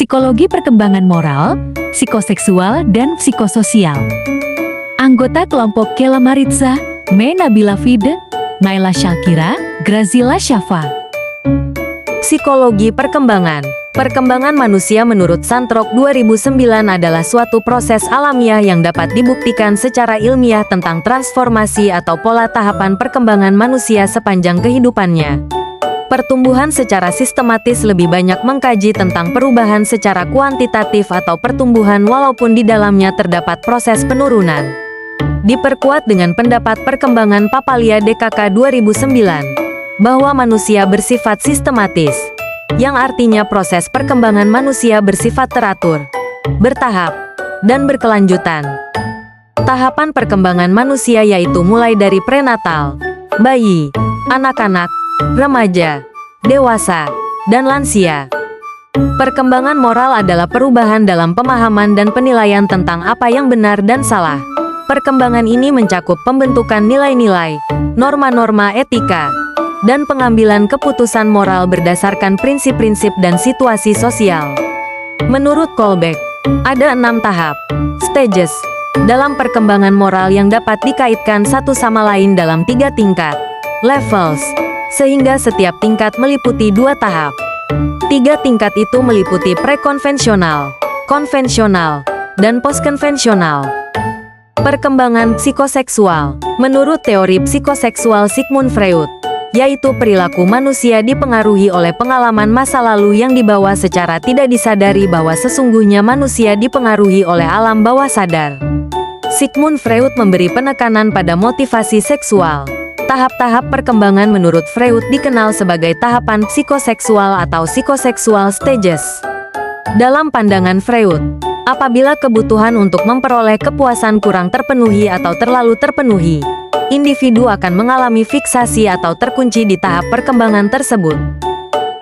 psikologi perkembangan moral, psikoseksual, dan psikososial. Anggota kelompok Kela Maritza, Me Nabila Fide, Naila Syakira, Grazila Syafa. Psikologi perkembangan. Perkembangan manusia menurut Santrok 2009 adalah suatu proses alamiah yang dapat dibuktikan secara ilmiah tentang transformasi atau pola tahapan perkembangan manusia sepanjang kehidupannya. Pertumbuhan secara sistematis lebih banyak mengkaji tentang perubahan secara kuantitatif atau pertumbuhan walaupun di dalamnya terdapat proses penurunan. Diperkuat dengan pendapat perkembangan Papalia DKK 2009, bahwa manusia bersifat sistematis, yang artinya proses perkembangan manusia bersifat teratur, bertahap, dan berkelanjutan. Tahapan perkembangan manusia yaitu mulai dari prenatal, bayi, anak-anak, remaja, dewasa, dan lansia. Perkembangan moral adalah perubahan dalam pemahaman dan penilaian tentang apa yang benar dan salah. Perkembangan ini mencakup pembentukan nilai-nilai, norma-norma etika, dan pengambilan keputusan moral berdasarkan prinsip-prinsip dan situasi sosial. Menurut Kolbeck, ada 6 tahap, stages, dalam perkembangan moral yang dapat dikaitkan satu sama lain dalam 3 tingkat, levels, sehingga setiap tingkat meliputi 2 tahap. 3 tingkat itu meliputi prekonvensional, konvensional, dan postkonvensional. Perkembangan psikoseksual. Menurut teori psikoseksual Sigmund Freud, yaitu perilaku manusia dipengaruhi oleh pengalaman masa lalu yang dibawa secara tidak disadari bahwa sesungguhnya manusia dipengaruhi oleh alam bawah sadar. Sigmund Freud memberi penekanan pada motivasi seksual. Tahap-tahap perkembangan menurut Freud dikenal sebagai tahapan psikoseksual atau psikoseksual stages. Dalam pandangan Freud, apabila kebutuhan untuk memperoleh kepuasan kurang terpenuhi atau terlalu terpenuhi, individu akan mengalami fiksasi atau terkunci di tahap perkembangan tersebut.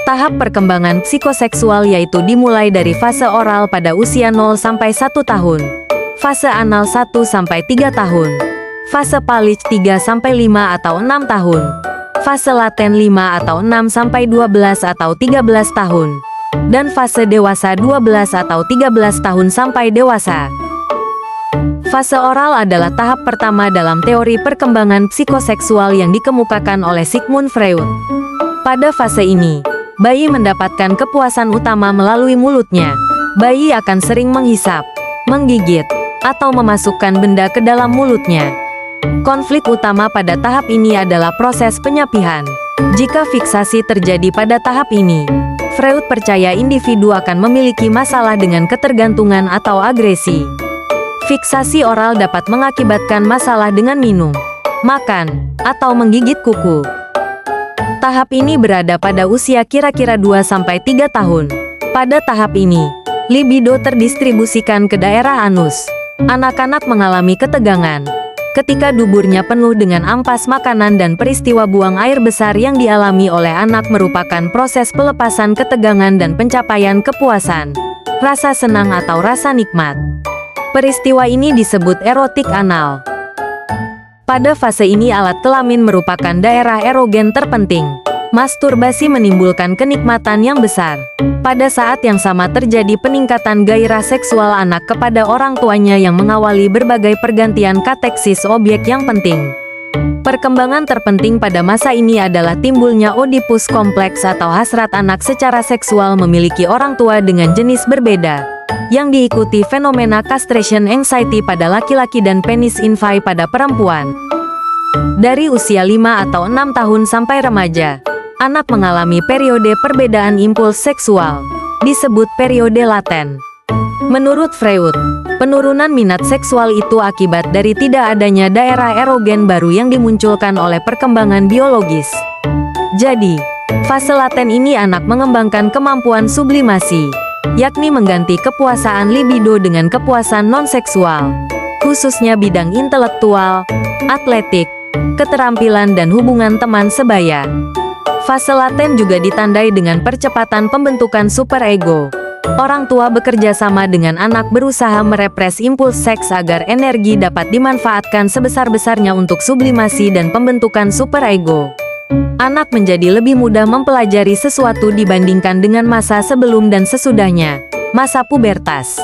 Tahap perkembangan psikoseksual yaitu dimulai dari fase oral pada usia 0 sampai 1 tahun, fase anal 1 sampai 3 tahun, fase palich 3 sampai 5 atau 6 tahun, fase laten 5 atau 6 sampai 12 atau 13 tahun, dan fase dewasa 12 atau 13 tahun sampai dewasa. Fase oral adalah tahap pertama dalam teori perkembangan psikoseksual yang dikemukakan oleh Sigmund Freud. Pada fase ini, bayi mendapatkan kepuasan utama melalui mulutnya. Bayi akan sering menghisap, menggigit, atau memasukkan benda ke dalam mulutnya. Konflik utama pada tahap ini adalah proses penyapihan. Jika fiksasi terjadi pada tahap ini, Freud percaya individu akan memiliki masalah dengan ketergantungan atau agresi. Fiksasi oral dapat mengakibatkan masalah dengan minum, makan, atau menggigit kuku. Tahap ini berada pada usia kira-kira 2-3 tahun. Pada tahap ini, libido terdistribusikan ke daerah anus. Anak-anak mengalami ketegangan ketika duburnya penuh dengan ampas makanan dan peristiwa buang air besar yang dialami oleh anak merupakan proses pelepasan ketegangan dan pencapaian kepuasan, rasa senang atau rasa nikmat. Peristiwa ini disebut erotik anal. Pada fase ini alat kelamin merupakan daerah erogen terpenting. Masturbasi menimbulkan kenikmatan yang besar. Pada saat yang sama terjadi peningkatan gairah seksual anak kepada orang tuanya yang mengawali berbagai pergantian kateksis objek yang penting. Perkembangan terpenting pada masa ini adalah timbulnya Oedipus kompleks atau hasrat anak secara seksual memiliki orang tua dengan jenis berbeda, yang diikuti fenomena castration anxiety pada laki-laki dan penis invi pada perempuan. Dari usia 5 atau 6 tahun sampai remaja, anak mengalami periode perbedaan impuls seksual, disebut periode laten. Menurut Freud, penurunan minat seksual itu akibat dari tidak adanya daerah erogen baru yang dimunculkan oleh perkembangan biologis. Jadi, fase laten ini anak mengembangkan kemampuan sublimasi, yakni mengganti kepuasaan libido dengan kepuasan non-seksual, khususnya bidang intelektual, atletik, keterampilan dan hubungan teman sebaya. Fase laten juga ditandai dengan percepatan pembentukan superego. Orang tua bekerja sama dengan anak berusaha merepres impuls seks agar energi dapat dimanfaatkan sebesar-besarnya untuk sublimasi dan pembentukan superego. Anak menjadi lebih mudah mempelajari sesuatu dibandingkan dengan masa sebelum dan sesudahnya. Masa pubertas.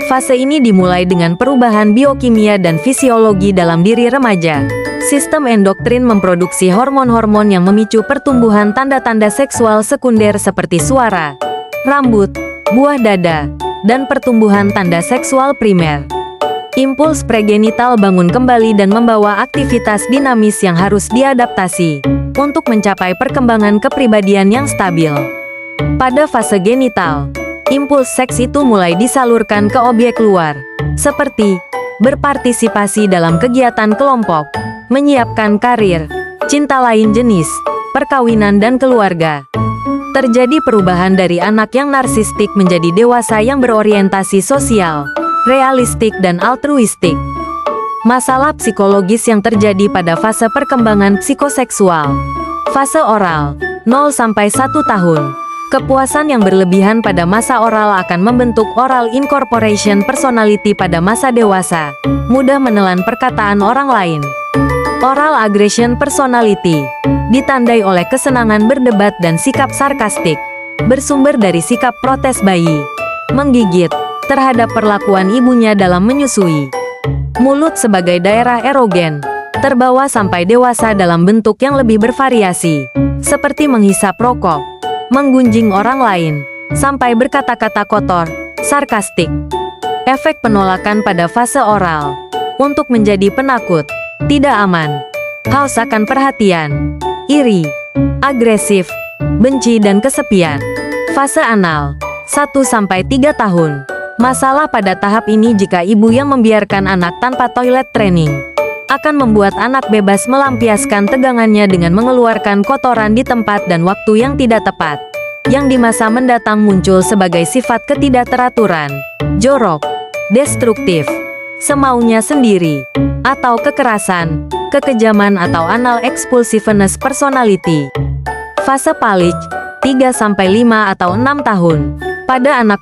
Fase ini dimulai dengan perubahan biokimia dan fisiologi dalam diri remaja. Sistem endokrin memproduksi hormon-hormon yang memicu pertumbuhan tanda-tanda seksual sekunder seperti suara, rambut, buah dada, dan pertumbuhan tanda seksual primer. Impuls pregenital bangun kembali dan membawa aktivitas dinamis yang harus diadaptasi untuk mencapai perkembangan kepribadian yang stabil. Pada fase genital, impuls seks itu mulai disalurkan ke objek luar, seperti berpartisipasi dalam kegiatan kelompok, menyiapkan karir, cinta lain jenis, perkawinan dan keluarga. Terjadi perubahan dari anak yang narsistik menjadi dewasa yang berorientasi sosial, realistik dan altruistik. Masalah psikologis yang terjadi pada fase perkembangan psikoseksual. Fase oral, 0-1 tahun. Kepuasan yang berlebihan pada masa oral akan membentuk oral incorporation personality pada masa dewasa, mudah menelan perkataan orang lain. Oral aggression personality ditandai oleh kesenangan berdebat dan sikap sarkastik, bersumber dari sikap protes bayi, menggigit, terhadap perlakuan ibunya dalam menyusui. Mulut sebagai daerah erogen, terbawa sampai dewasa dalam bentuk yang lebih bervariasi, seperti menghisap rokok, menggunjing orang lain, sampai berkata-kata kotor, sarkastik. Efek penolakan pada fase oral. Untuk menjadi penakut, tidak aman, haus akan perhatian, iri, agresif, benci dan kesepian. Fase anal, 1-3 tahun. Masalah pada tahap ini jika ibu yang membiarkan anak tanpa toilet training akan membuat anak bebas melampiaskan tegangannya dengan mengeluarkan kotoran di tempat dan waktu yang tidak tepat, yang di masa mendatang muncul sebagai sifat ketidakteraturan, jorok, destruktif, semaunya sendiri, atau kekerasan, kekejaman atau anal expulsiveness personality. Fase palich, 3-5 atau 6 tahun. Pada anak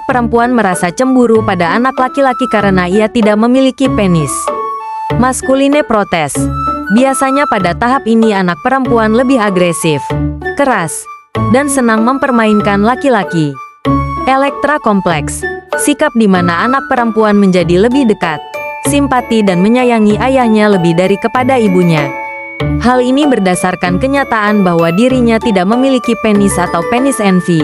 perempuan merasa cemburu pada anak laki-laki karena ia tidak memiliki penis. Maskuline protes. Biasanya pada tahap ini anak perempuan lebih agresif, keras, dan senang mempermainkan laki-laki. Elektra kompleks. Sikap di mana anak perempuan menjadi lebih dekat, simpati dan menyayangi ayahnya lebih dari kepada ibunya. Hal ini berdasarkan kenyataan bahwa dirinya tidak memiliki penis atau penis envy.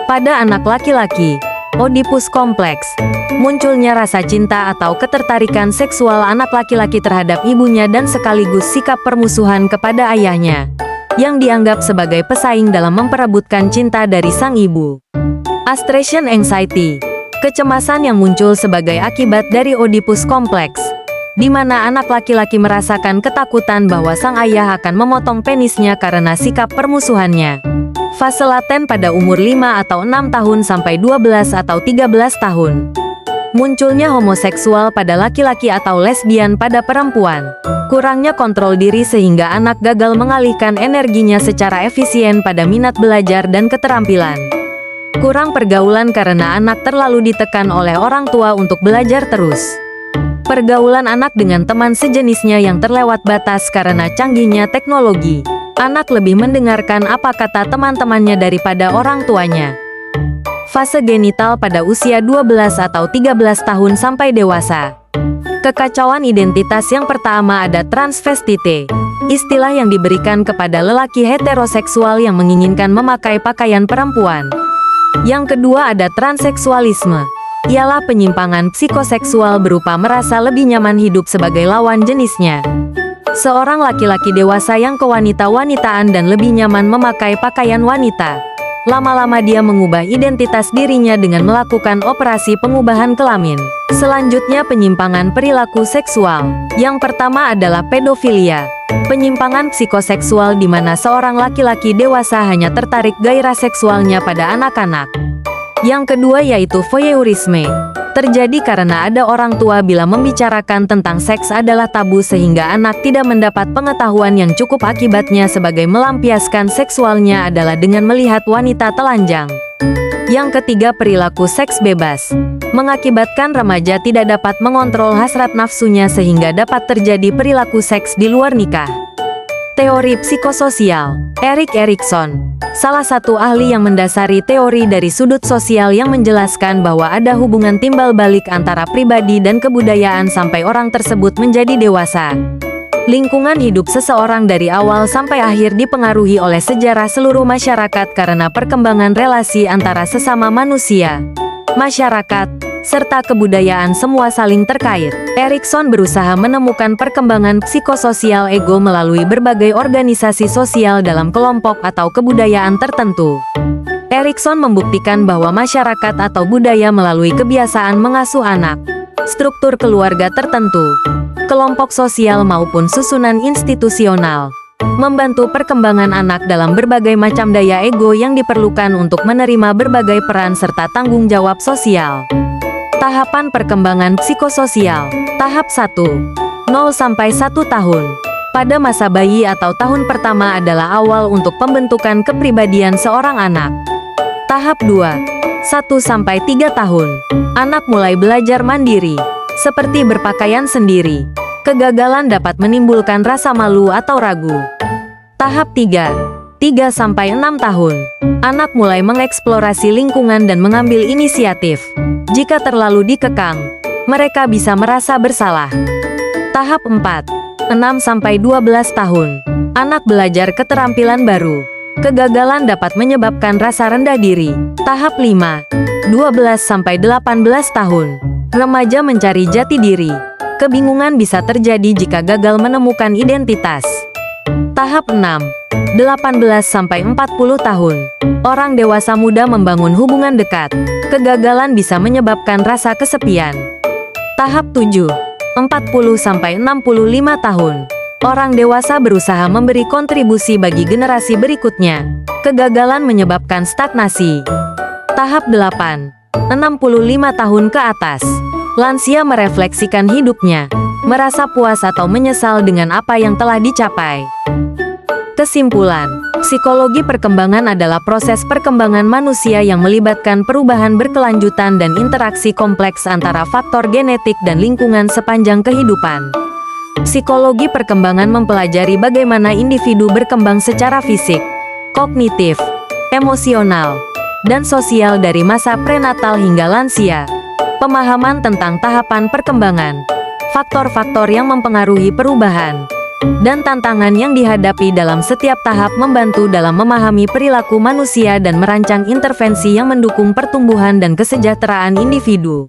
Pada anak laki-laki, Oedipus kompleks, munculnya rasa cinta atau ketertarikan seksual anak laki-laki terhadap ibunya dan sekaligus sikap permusuhan kepada ayahnya, yang dianggap sebagai pesaing dalam memperebutkan cinta dari sang ibu. Astration anxiety, kecemasan yang muncul sebagai akibat dari Oedipus kompleks, di mana anak laki-laki merasakan ketakutan bahwa sang ayah akan memotong penisnya karena sikap permusuhannya. Fase laten pada umur 5 atau 6 tahun sampai 12 atau 13 tahun. Munculnya homoseksual pada laki-laki atau lesbian pada perempuan. Kurangnya kontrol diri sehingga anak gagal mengalihkan energinya secara efisien pada minat belajar dan keterampilan. Kurang pergaulan karena anak terlalu ditekan oleh orang tua untuk belajar terus. Pergaulan anak dengan teman sejenisnya yang terlewat batas karena canggihnya teknologi. Anak lebih mendengarkan apa kata teman-temannya daripada orang tuanya. Fase genital pada usia 12 atau 13 tahun sampai dewasa. Kekacauan identitas yang pertama ada transvestite, istilah yang diberikan kepada lelaki heteroseksual yang menginginkan memakai pakaian perempuan. Yang kedua ada transseksualisme, ialah penyimpangan psikoseksual berupa merasa lebih nyaman hidup sebagai lawan jenisnya. Seorang laki-laki dewasa yang kewanita-wanitaan dan lebih nyaman memakai pakaian wanita. Lama-lama dia mengubah identitas dirinya dengan melakukan operasi pengubahan kelamin. Selanjutnya penyimpangan perilaku seksual. Yang pertama adalah pedofilia. Penyimpangan psikoseksual di mana seorang laki-laki dewasa hanya tertarik gairah seksualnya pada anak-anak. Yang kedua yaitu voyeurisme. Terjadi karena ada orang tua bila membicarakan tentang seks adalah tabu sehingga anak tidak mendapat pengetahuan yang cukup, akibatnya sebagai melampiaskan seksualnya adalah dengan melihat wanita telanjang. Yang ketiga perilaku seks bebas. Mengakibatkan remaja tidak dapat mengontrol hasrat nafsunya sehingga dapat terjadi perilaku seks di luar nikah. Teori psikososial. Erik Erikson, salah satu ahli yang mendasari teori dari sudut sosial yang menjelaskan bahwa ada hubungan timbal balik antara pribadi dan kebudayaan sampai orang tersebut menjadi dewasa. Lingkungan hidup seseorang dari awal sampai akhir dipengaruhi oleh sejarah seluruh masyarakat karena perkembangan relasi antara sesama manusia, masyarakat, serta kebudayaan semua saling terkait. Erikson berusaha menemukan perkembangan psikososial ego melalui berbagai organisasi sosial dalam kelompok atau kebudayaan tertentu. Erikson membuktikan bahwa masyarakat atau budaya melalui kebiasaan mengasuh anak, struktur keluarga tertentu, kelompok sosial maupun susunan institusional, membantu perkembangan anak dalam berbagai macam daya ego yang diperlukan untuk menerima berbagai peran serta tanggung jawab sosial. Tahapan perkembangan psikososial. Tahap 1. 0 sampai 1 tahun. Pada masa bayi atau tahun pertama adalah awal untuk pembentukan kepribadian seorang anak. Tahap 2. 1 sampai 3 tahun. Anak mulai belajar mandiri, seperti berpakaian sendiri. Kegagalan dapat menimbulkan rasa malu atau ragu. Tahap 3. 3 sampai 6 tahun. Anak mulai mengeksplorasi lingkungan dan mengambil inisiatif. Jika terlalu dikekang, mereka bisa merasa bersalah. Tahap 4. 6 sampai 12 tahun. Anak belajar keterampilan baru. Kegagalan dapat menyebabkan rasa rendah diri. Tahap 5. 12 sampai 18 tahun. Remaja mencari jati diri. Kebingungan bisa terjadi jika gagal menemukan identitas. Tahap 6. 18 sampai 40 tahun. Orang dewasa muda membangun hubungan dekat. Kegagalan bisa menyebabkan rasa kesepian. Tahap 7. 40 sampai 65 tahun. Orang dewasa berusaha memberi kontribusi bagi generasi berikutnya. Kegagalan menyebabkan stagnasi. Tahap 8. 65 tahun ke atas. Lansia merefleksikan hidupnya, merasa puas atau menyesal dengan apa yang telah dicapai. Kesimpulan, psikologi perkembangan adalah proses perkembangan manusia yang melibatkan perubahan berkelanjutan dan interaksi kompleks antara faktor genetik dan lingkungan sepanjang kehidupan. Psikologi perkembangan mempelajari bagaimana individu berkembang secara fisik, kognitif, emosional, dan sosial dari masa prenatal hingga lansia. Pemahaman tentang tahapan perkembangan, faktor-faktor yang mempengaruhi perubahan, dan tantangan yang dihadapi dalam setiap tahap membantu dalam memahami perilaku manusia dan merancang intervensi yang mendukung pertumbuhan dan kesejahteraan individu.